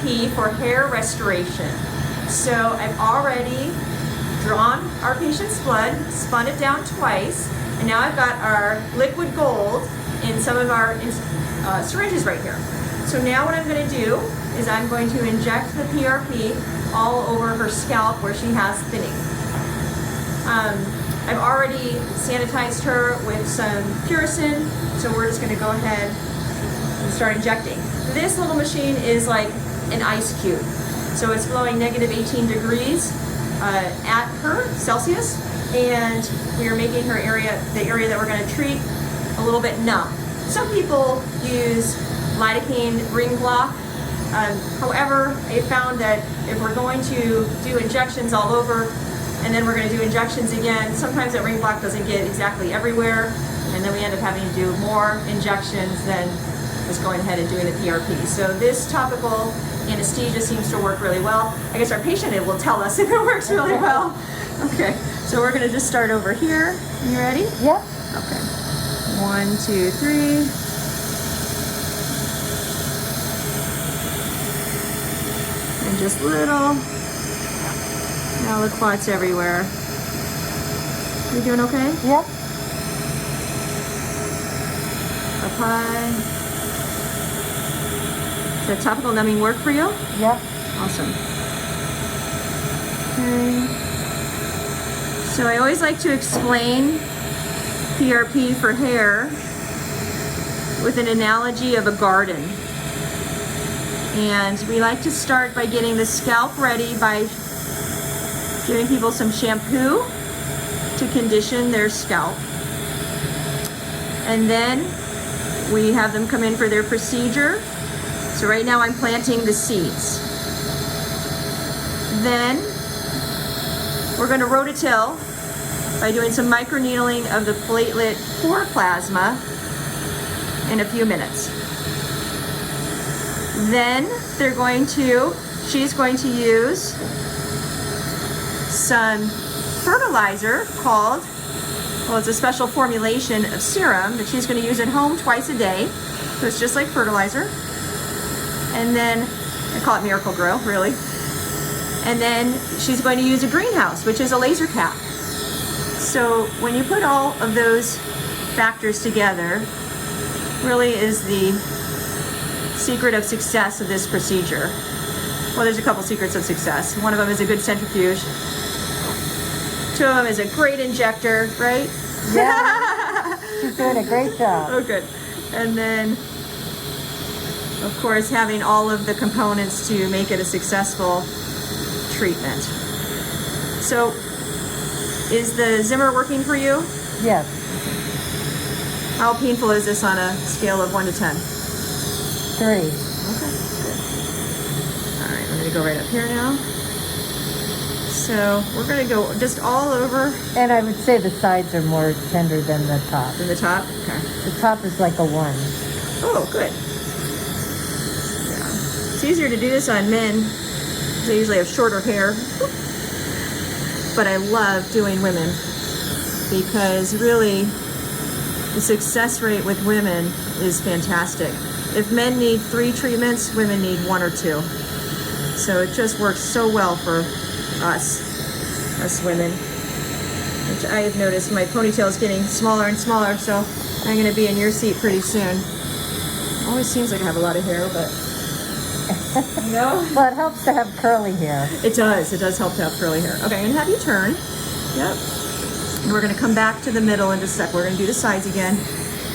PRP for hair restoration. So I've already drawn our patient's blood, spun it down twice, and now I've got our liquid gold in some of our syringes right here. So now what I'm going to do is I'm going to inject the PRP all over her scalp where she has thinning. I've already sanitized her with some Puricin, so we're just going to go ahead and start injecting. This little machine is like an ice cube. So it's blowing negative 18 degrees at her Celsius, and we are making her area, the area that we're going to treat, a little bit numb. Some people use lidocaine ring block. However, I found that if we're going to do injections all over and then we're going to do injections again, sometimes that ring block doesn't get exactly everywhere, and then we end up having to do more injections than just going ahead and doing the PRP. So this topical anesthesia seems to work really well. I guess our patient will tell us if it works really well. Okay, so we're going to just start over here. You ready? Yep. Okay. 1, 2, 3. And just little. Now the clots everywhere. You doing okay? Yep. Up high. Does that topical numbing work for you? Yep. Awesome. Okay. So I always like to explain PRP for hair with an analogy of a garden. And we like to start by getting the scalp ready by giving people some shampoo to condition their scalp. And then we have them come in for their procedure. So right now I'm planting the seeds. Then we're going to rototill by doing some microneedling of the platelet-rich plasma in a few minutes. Then she's going to use some fertilizer called, well, it's a special formulation of serum that she's going to use at home twice a day. So it's just like fertilizer. And then, I call it Miracle Grow, really. And then she's going to use a greenhouse, which is a laser cap. So when you put all of those factors together, really is the secret of success of this procedure. Well, there's a couple secrets of success. One of them is a good centrifuge. 2 of them is a great injector, right? Yeah. She's doing a great job. Oh, good. And then, of course, having all of the components to make it a successful treatment. So, is the Zimmer working for you? Yes. How painful is this on a scale of 1 to 10? 3. Okay, good. All right, I'm going to go right up here now. So we're going to go just all over. And I would say the sides are more tender than the top. Than the top? Okay. The top is like a 1. Oh, good. Yeah. It's easier to do this on men. They usually have shorter hair. But I love doing women because really the success rate with women is fantastic. If men need 3 treatments, women need 1 or 2. So it just works so well for us women, which I have noticed my ponytail is getting smaller and smaller, so I'm going to be in your seat pretty soon. Always seems like I have a lot of hair, but you know. Well, it helps to have curly hair. It does help to have curly hair. Okay, I'm going to have you turn. Yep. And we're going to come back to the middle in just a sec. We're going to do the sides again.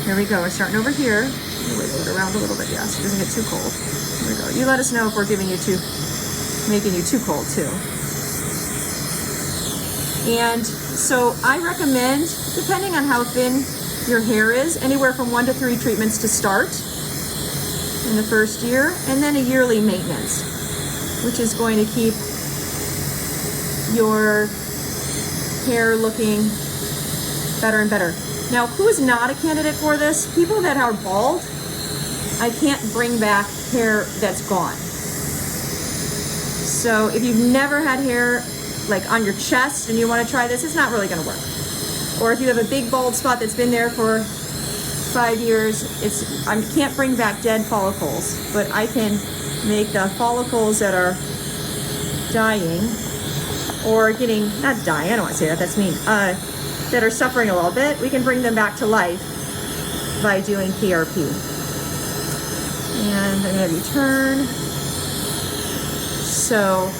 Here we go. We're starting over here. Wiggle it around a little bit, yeah, so it doesn't get too cold. Here we go. You let us know if we're making you too cold too. And so I recommend, depending on how thin your hair is, anywhere from 1 to 3 treatments to start in the first year, and then a yearly maintenance, which is going to keep your hair looking better and better. Now, who is not a candidate for this? People that are bald, I can't bring back hair that's gone. So if you've never had hair like on your chest and you want to try this, it's not really going to work. Or if you have a big bald spot that's been there for 5 years, I can't bring back dead follicles, but I can make the follicles that are dying or getting, not dying, I don't want to say that, that's mean, that are suffering a little bit, we can bring them back to life by doing PRP. And I'm going to have you turn. So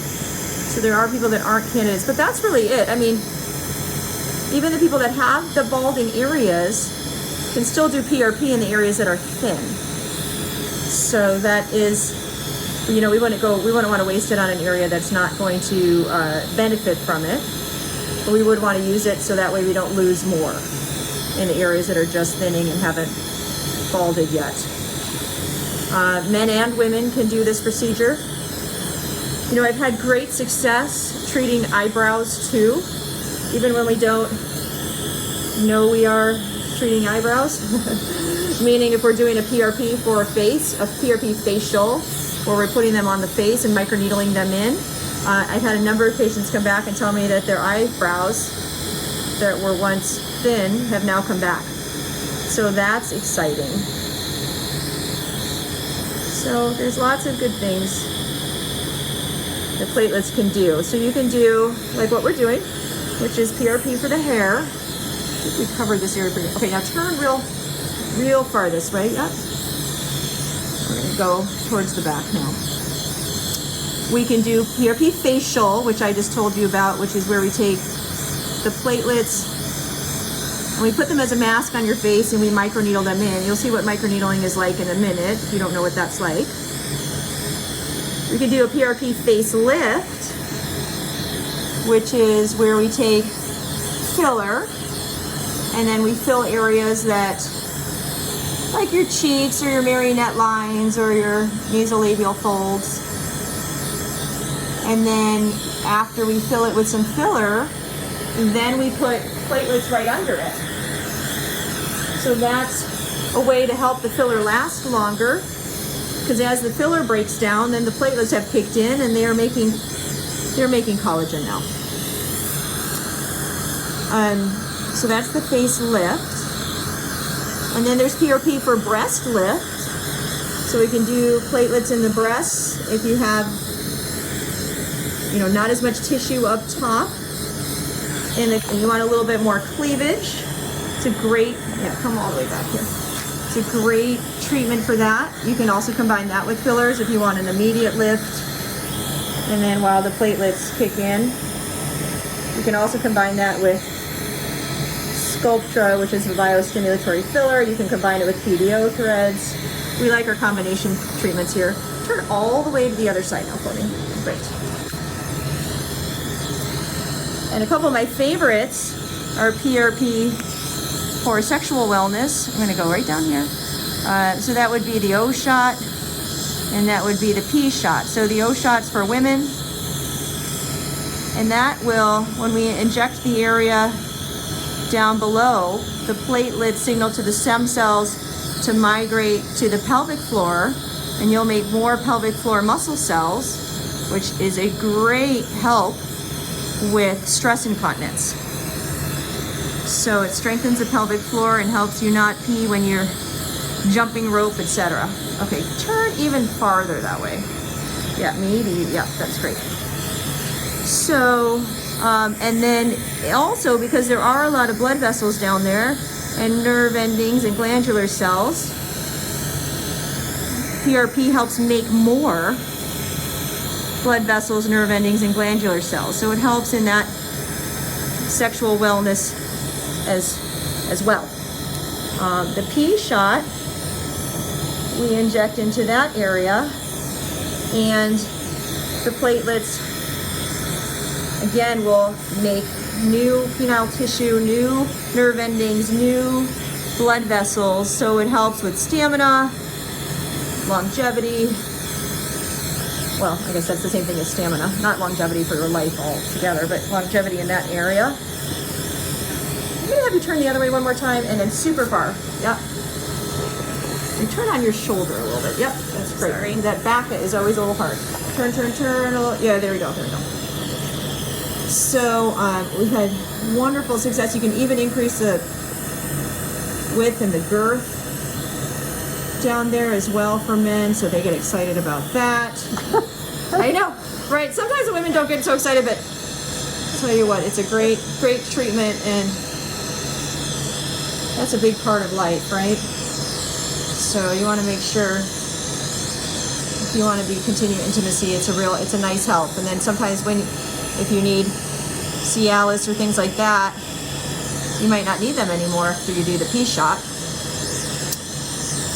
there are people that aren't candidates, but that's really it. I mean, even the people that have the balding areas can still do PRP in the areas that are thin. So that is, you know, we wouldn't want to waste it on an area that's not going to benefit from it, but we would want to use it so that way we don't lose more in the areas that are just thinning and haven't balded yet. Men and women can do this procedure. You know, I've had great success treating eyebrows too, even when we don't know we are treating eyebrows. Meaning if we're doing a PRP for a face, a PRP facial, where we're putting them on the face and microneedling them in. I've had a number of patients come back and tell me that their eyebrows that were once thin have now come back. So that's exciting. So there's lots of good things that platelets can do. So you can do like what we're doing, which is PRP for the hair. I think we covered this area pretty. Okay, now turn real far this way. Yep. We're gonna go towards the back now. We can do PRP facial, which I just told you about, which is where we take the platelets and we put them as a mask on your face and we microneedle them in. You'll see what microneedling is like in a minute if you don't know what that's like. We can do a PRP facelift, which is where we take filler and then we fill areas that, like your cheeks or your marionette lines or your nasolabial folds. And then after we fill it with some filler, then we put platelets right under it. So that's a way to help the filler last longer, because as the filler breaks down, then the platelets have kicked in and they're making collagen now. So that's the facelift. And then there's PRP for breast lift. So we can do platelets in the breasts if you have, you know, not as much tissue up top. And if you want a little bit more cleavage, it's a great, yeah, come all the way back here. It's a great treatment for that. You can also combine that with fillers if you want an immediate lift. And then while the platelets kick in, you can also combine that with Sculptra, which is a biostimulatory filler. You can combine it with PDO threads. We like our combination treatments here. Turn all the way to the other side now for me. Great. And a couple of my favorites are PRP for sexual wellness. I'm going to go right down here. So that would be the O shot, and that would be the P shot. So the O shot's for women, and that will, when we inject the area down below, the platelets signal to the stem cells to migrate to the pelvic floor, and you'll make more pelvic floor muscle cells, which is a great help with stress incontinence. So it strengthens the pelvic floor and helps you not pee when you're jumping rope, etc. Okay, turn even farther that way. Yeah, maybe, yeah, that's great. So, and then also, because there are a lot of blood vessels down there and nerve endings and glandular cells, PRP helps make more blood vessels, nerve endings, and glandular cells. So it helps in that sexual wellness as well. The P shot, we inject into that area, and the platelets, again, will make new penile tissue, new nerve endings, new blood vessels. So it helps with stamina, longevity. Well, I guess that's the same thing as stamina. Not longevity for your life altogether, but longevity in that area. I'm gonna have you turn the other way one more time, and then super far. Yep. And turn on your shoulder a little bit. Yep, that's great. Sorry. That back is always a little hard. Turn, turn, turn. Yeah, there we go, there we go. So we've had wonderful success. You can even increase the width and the girth down there as well for men, so they get excited about that. I know, right? Sometimes the women don't get so excited, but I'll tell you what, it's a great treatment, and that's a big part of life, right? So you want to make sure, if you want to continue intimacy, it's a nice help. And then sometimes if you need Cialis or things like that, you might not need them anymore after you do the P shot.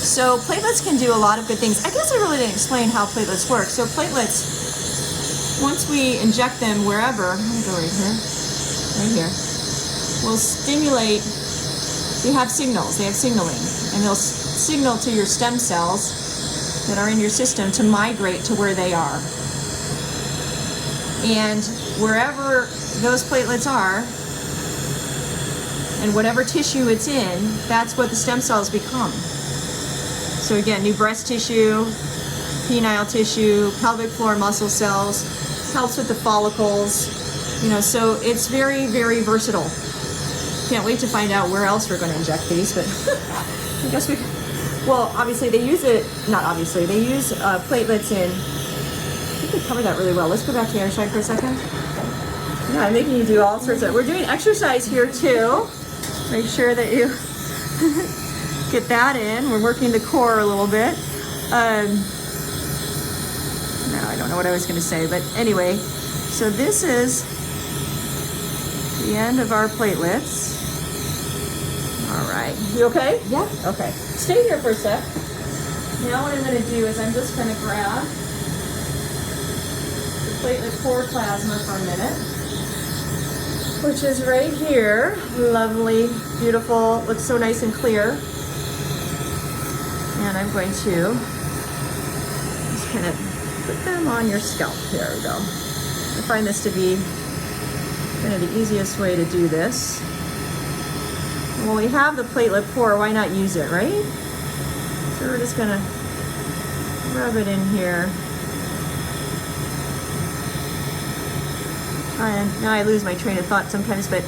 So platelets can do a lot of good things. I guess I really didn't explain how platelets work. So platelets, once we inject them wherever, I'm gonna go right here, will stimulate. They have signals, they have signaling, and they'll signal to your stem cells that are in your system to migrate to where they are. And wherever those platelets are, and whatever tissue it's in, that's what the stem cells become. So again, new breast tissue, penile tissue, pelvic floor muscle cells, helps with the follicles, so it's very, very versatile. Can't wait to find out where else we're going to inject these, but I guess obviously they use platelets in, I think we covered that really well. Let's go back to the other side for a second. Yeah, I'm making you do all sorts of, we're doing exercise here too. Make sure that you get that in. We're working the core a little bit. Now I don't know what I was going to say, but anyway, so this is the end of our platelets. All right, you okay? Yeah. Okay, stay here for a sec. Now what I'm going to do is I'm just going to grab the platelet core plasma for a minute, which is right here. Lovely, beautiful, looks so nice and clear. And I'm going to just kind of put them on your scalp. There we go. I find this to be kind of the easiest way to do this. When we have the platelet core, why not use it, right? So we're just gonna rub it in here. And now I lose my train of thought sometimes, but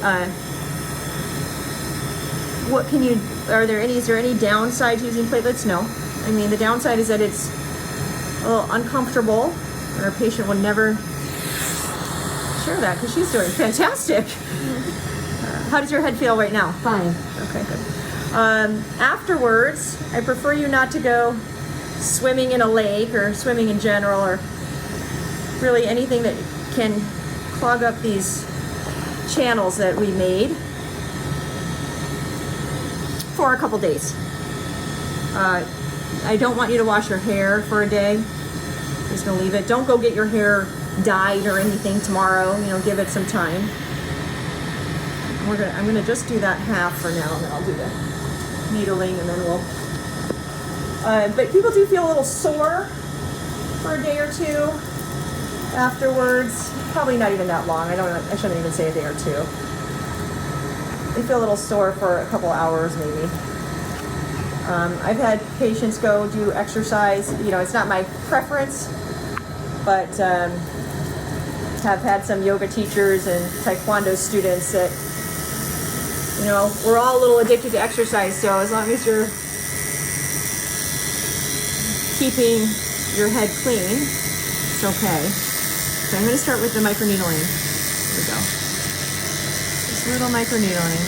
is there any downside to using platelets? No. I mean, the downside is that it's a little uncomfortable, and our patient will never share that because she's doing fantastic. How does your head feel right now? Fine. Okay, good. Afterwards, I prefer you not to go swimming in a lake or swimming in general, or really anything that can clog up these channels that we made, for a couple days. I don't want you to wash your hair for a day. I'm just gonna leave it. Don't go get your hair dyed or anything tomorrow. Give it some time. I'm gonna just do that half for now, and then I'll do the needling, and then we'll. But people do feel a little sore for a day or two afterwards. Probably not even that long. I shouldn't even say a day or two. They feel a little sore for a couple hours maybe. I've had patients go do exercise. It's not my preference, but have had some yoga teachers and taekwondo students that, we're all a little addicted to exercise. So as long as you're keeping your head clean, it's okay. So I'm going to start with the microneedling. Here we go. Just a little microneedling.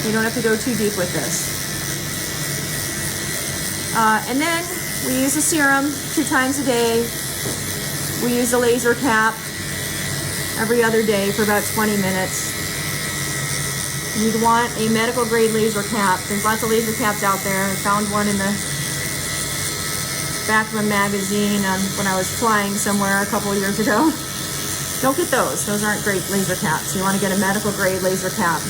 You don't have to go too deep with this. And then we use a serum 2 times a day. We use a laser cap every other day for about 20 minutes. You'd want a medical grade laser cap. There's lots of laser caps out there. I found one in the back of a magazine when I was flying somewhere a couple of years ago. Don't get those. Those aren't great laser caps. You want to get a medical grade laser cap.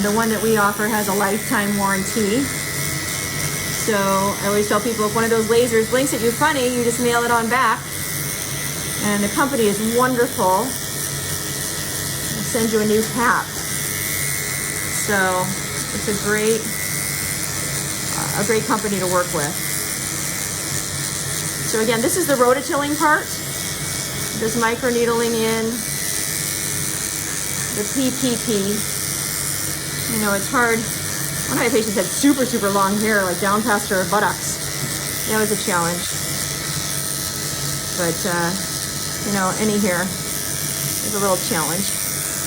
The one that we offer has a lifetime warranty. So I always tell people, if one of those lasers blinks at you funny, you just mail it on back. And the company is wonderful. They'll send you a new cap. So it's a great company to work with. So again, this is the rototilling part. Just microneedling in the PPP. It's hard One of my patients had super, super long hair, like down past her buttocks. That was a challenge. But, you know, any hair is a little challenge.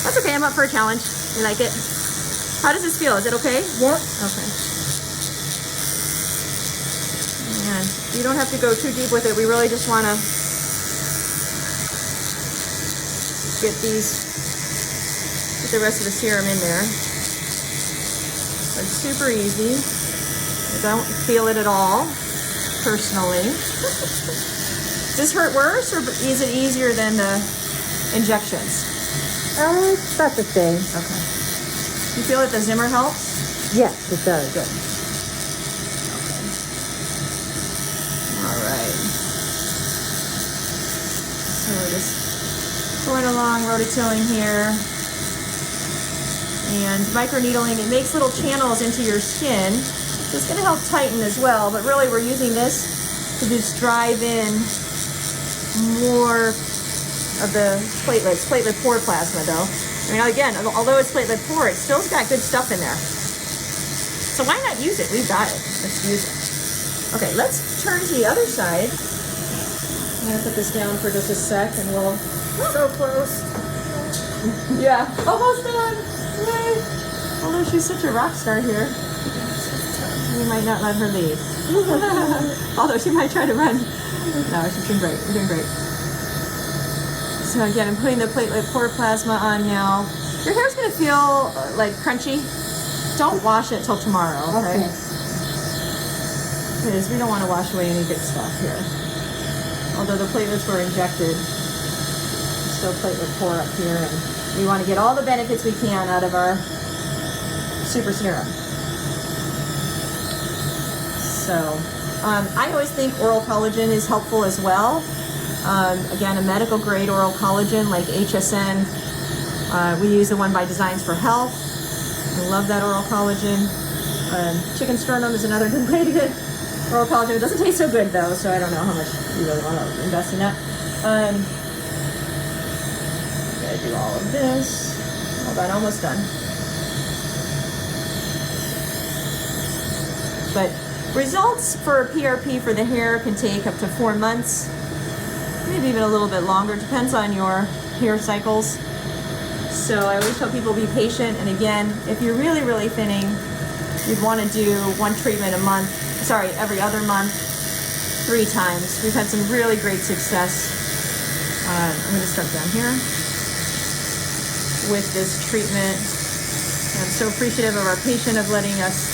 That's okay, I'm up for a challenge. You like it? How does this feel? Is it okay? Yep. Okay. And you don't have to go too deep with it. We really just want to get the rest of the serum in there. It's super easy. I don't feel it at all, personally. Does this hurt worse, or is it easier than the injections? It's about the same. Okay. You feel that the Zimmer helps? Yes, it does. Good. All right. So we're just going along, rototilling here. And microneedling, it makes little channels into your skin. So it's going to help tighten as well, but really we're using this to just drive in more of the platelets, platelet poor plasma though. I mean, again, although it's platelet poor, it's still got good stuff in there. So why not use it? We've got it. Let's use it. Okay, let's turn to the other side. I'm going to put this down for just a sec and we'll... So close. Yeah, almost done. Yay. Although she's such a rock star here, we might not let her leave. Although she might try to run. No, she's doing great. We're doing great. So again, I'm putting the platelet poor plasma on now. Your hair's going to feel like crunchy. Don't wash it till tomorrow, okay? Because we don't want to wash away any good stuff here. Although the platelets were injected, there's still platelet poor up here, and we want to get all the benefits we can out of our super serum. So, I always think oral collagen is helpful as well. Again, a medical grade oral collagen like HSN. We use the one by Designs for Health. I love that oral collagen. Chicken sternum is another good way to get oral collagen. It doesn't taste so good though, so I don't know how much you really want to invest in that. Gotta do all of this. Hold on, almost done. But results for PRP for the hair can take up to 4 months, maybe even a little bit longer, depends on your hair cycles. So I always tell people be patient, and again, if you're really, really thinning, you'd want to do one treatment a month, every other month, 3 times. We've had some really great success. I'm going to start down here with this treatment. I'm so appreciative of our patient of letting us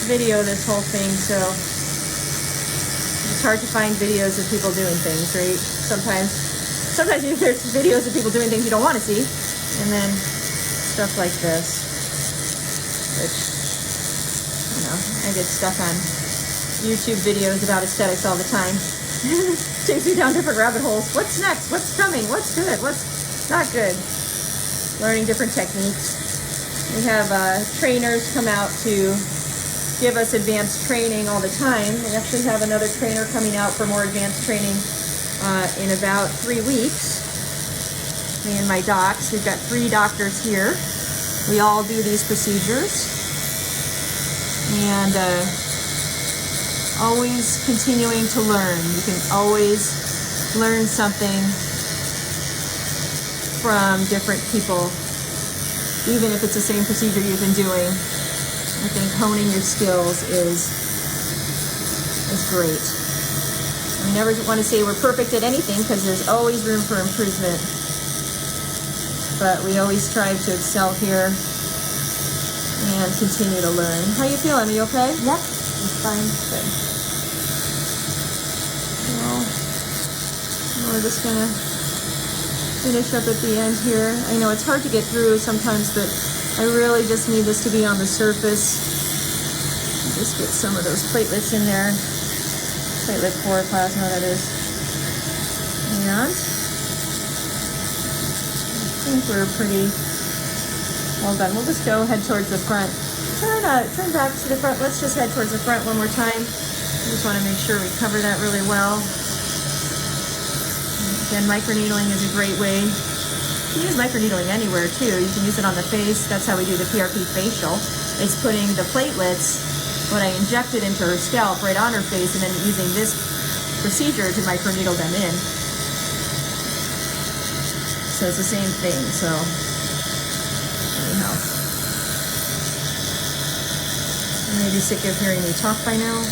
video this whole thing. So it's hard to find videos of people doing things, right? Sometimes there's videos of people doing things you don't want to see, and then stuff like this, which, you know, I get stuck on YouTube videos about aesthetics all the time. Takes me down different rabbit holes. What's next? What's coming? What's good? What's not good? Learning different techniques. We have trainers come out to give us advanced training all the time. We actually have another trainer coming out for more advanced training in about 3 weeks. Me and my docs, we've got 3 doctors here. We all do these procedures. And always continuing to learn. You can always learn something from different people, even if it's the same procedure you've been doing. I think honing your skills is great. We never want to say we're perfect at anything because there's always room for improvement. But we always strive to excel here and continue to learn. How you feeling? Are you okay? Yep, it's fine. Good. Well, we're just gonna finish up at the end here. I know it's hard to get through sometimes, but I really just need this to be on the surface. Just get some of those platelets in there. Platelet poor plasma, that is. And I think we're pretty well done. We'll just go head towards the front. Turn back to the front. Let's just head towards the front one more time. I just want to make sure we cover that really well. Again, microneedling is a great way. You can use microneedling anywhere too. You can use it on the face. That's how we do the PRP facial. is putting the platelets, when I inject it into her scalp, right on her face, and then using this procedure to microneedle them in. So it's the same thing. So anyhow, you may be sick of hearing me talk by now.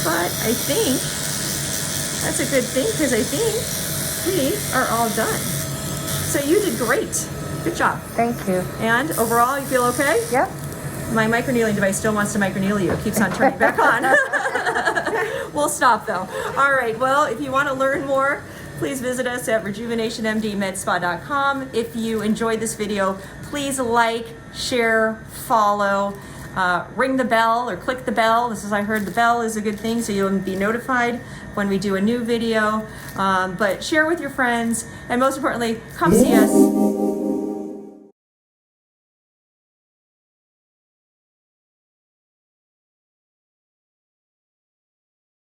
But I think that's a good thing, because I think we are all done. So you did great. Good job. Thank you. And overall, you feel okay? Yep. My microneedling device still wants to microneedle you. It keeps on turning back on. We'll stop though. All right, well, if you want to learn more, please visit us at rejuvenationmdmedspa.com. If you enjoyed this video, please like, share, follow, ring the bell or click the bell. This is, I heard the bell is a good thing, so you'll be notified when we do a new video. But share with your friends, and most importantly, come see us